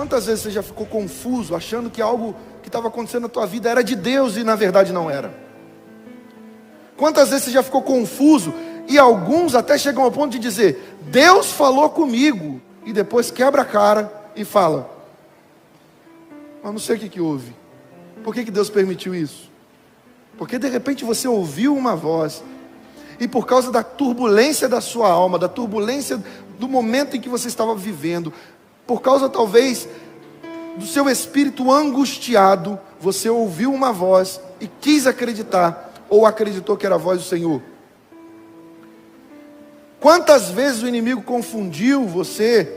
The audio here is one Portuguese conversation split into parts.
quantas vezes você já ficou confuso, achando que algo que estava acontecendo na tua vida era de Deus e na verdade não era? Quantas vezes você já ficou confuso e alguns até chegam ao ponto de dizer: Deus falou comigo, e depois quebra a cara e fala: mas não sei o que houve. Por que Deus permitiu isso? Porque de repente você ouviu uma voz, e por causa da turbulência da sua alma, da turbulência do momento em que você estava vivendo, por causa talvez do seu espírito angustiado, você ouviu uma voz e quis acreditar, ou acreditou que era a voz do Senhor. Quantas vezes o inimigo confundiu você,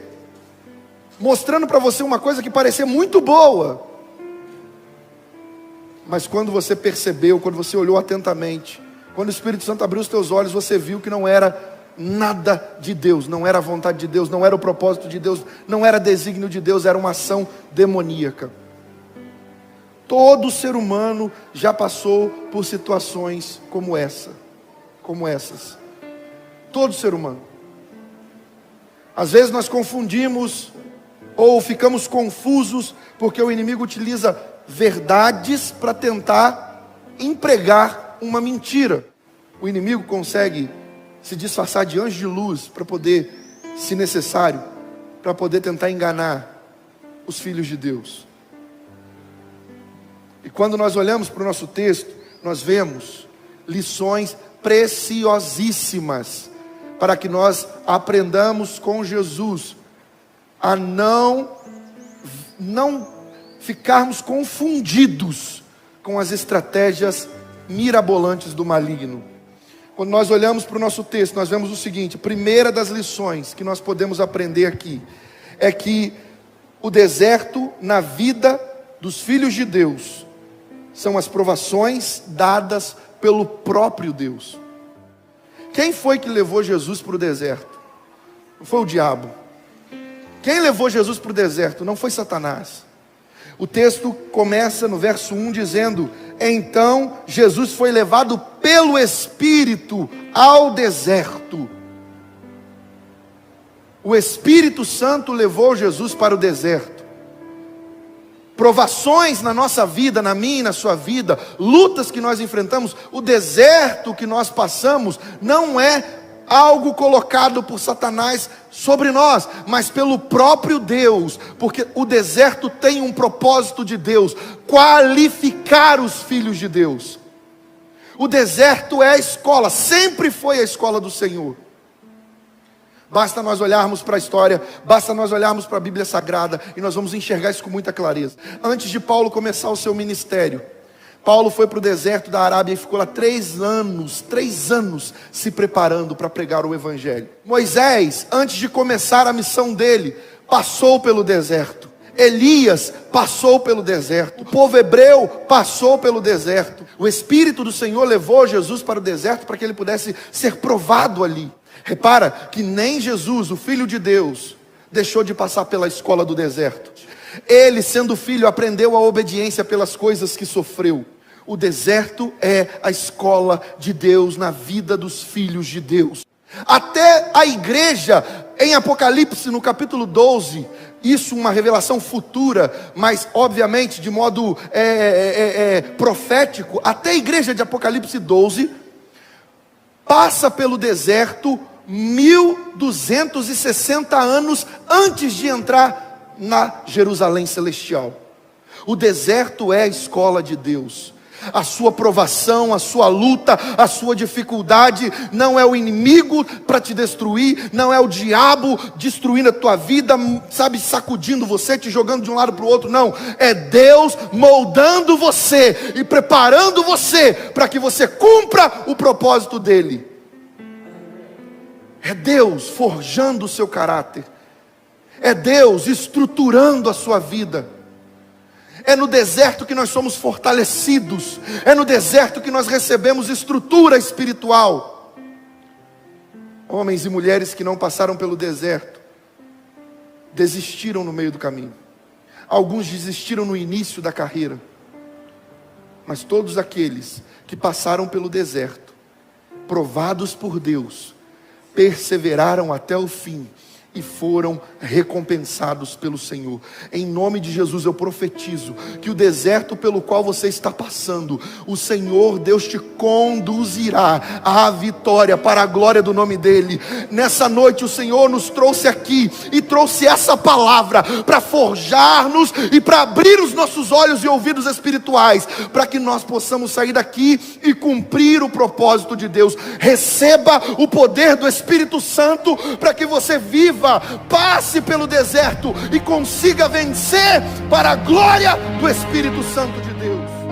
mostrando para você uma coisa que parecia muito boa, mas quando você percebeu, quando você olhou atentamente, quando o Espírito Santo abriu os teus olhos, você viu que não era nada de Deus, não era a vontade de Deus, não era o propósito de Deus, não era desígnio de Deus, era uma ação demoníaca. Todo ser humano já passou por situações como essas. Todo ser humano. Às vezes nós confundimos ou ficamos confusos porque o inimigo utiliza verdades para tentar empregar uma mentira. O inimigo consegue se disfarçar de anjo de luz para poder, se necessário, para poder tentar enganar os filhos de Deus. E quando nós olhamos para o nosso texto, nós vemos lições preciosíssimas para que nós aprendamos com Jesus a não ficarmos confundidos com as estratégias mirabolantes do maligno. Quando nós olhamos para o nosso texto, nós vemos o seguinte: a primeira das lições que nós podemos aprender aqui é que o deserto na vida dos filhos de Deus são as provações dadas pelo próprio Deus. Quem foi que levou Jesus para o deserto? Não foi o diabo. Quem levou Jesus para o deserto? Não foi Satanás. O texto começa no verso 1 dizendo: então Jesus foi levado pelo Espírito ao deserto. O Espírito Santo levou Jesus para o deserto. Provações na nossa vida, na minha e na sua vida, lutas que nós enfrentamos, o deserto que nós passamos, não é algo colocado por Satanás sobre nós, mas pelo próprio Deus, porque o deserto tem um propósito de Deus: qualificar os filhos de Deus. O deserto é a escola, sempre foi a escola do Senhor. Basta nós olharmos para a história, basta nós olharmos para a Bíblia Sagrada, e nós vamos enxergar isso com muita clareza. Antes de Paulo começar o seu ministério, Paulo foi para o deserto da Arábia e ficou lá 3 anos se preparando para pregar o Evangelho. Moisés, antes de começar a missão dele, passou pelo deserto. Elias passou pelo deserto. O povo hebreu passou pelo deserto. O Espírito do Senhor levou Jesus para o deserto para que ele pudesse ser provado ali. Repara que nem Jesus, o Filho de Deus, deixou de passar pela escola do deserto. Ele, sendo filho, aprendeu a obediência pelas coisas que sofreu. O deserto é a escola de Deus na vida dos filhos de Deus. Até a igreja, em Apocalipse, no capítulo 12, isso uma revelação futura, mas obviamente de modo profético, até a igreja de Apocalipse 12, passa pelo deserto 1260 anos antes de entrar na Jerusalém celestial. O deserto é a escola de Deus. A sua provação, a sua luta, a sua dificuldade não é o inimigo para te destruir, não é o diabo destruindo a tua vida, sabe, sacudindo você, te jogando de um lado para o outro, não. É Deus moldando você e preparando você para que você cumpra o propósito dele. É Deus forjando o seu caráter. É Deus estruturando a sua vida. É no deserto que nós somos fortalecidos. É no deserto que nós recebemos estrutura espiritual. Homens e mulheres que não passaram pelo deserto desistiram no meio do caminho. Alguns desistiram no início da carreira. Mas todos aqueles que passaram pelo deserto, provados por Deus, perseveraram até o fim e foram recompensados pelo Senhor. Em nome de Jesus eu profetizo que o deserto pelo qual você está passando, o Senhor Deus te conduzirá à vitória para a glória do nome dEle. Nessa noite o Senhor nos trouxe aqui e trouxe essa palavra para forjar-nos e para abrir os nossos olhos e ouvidos espirituais, para que nós possamos sair daqui e cumprir o propósito de Deus. Receba o poder do Espírito Santo para que você viva, passe pelo deserto e consiga vencer para a glória do Espírito Santo de Deus.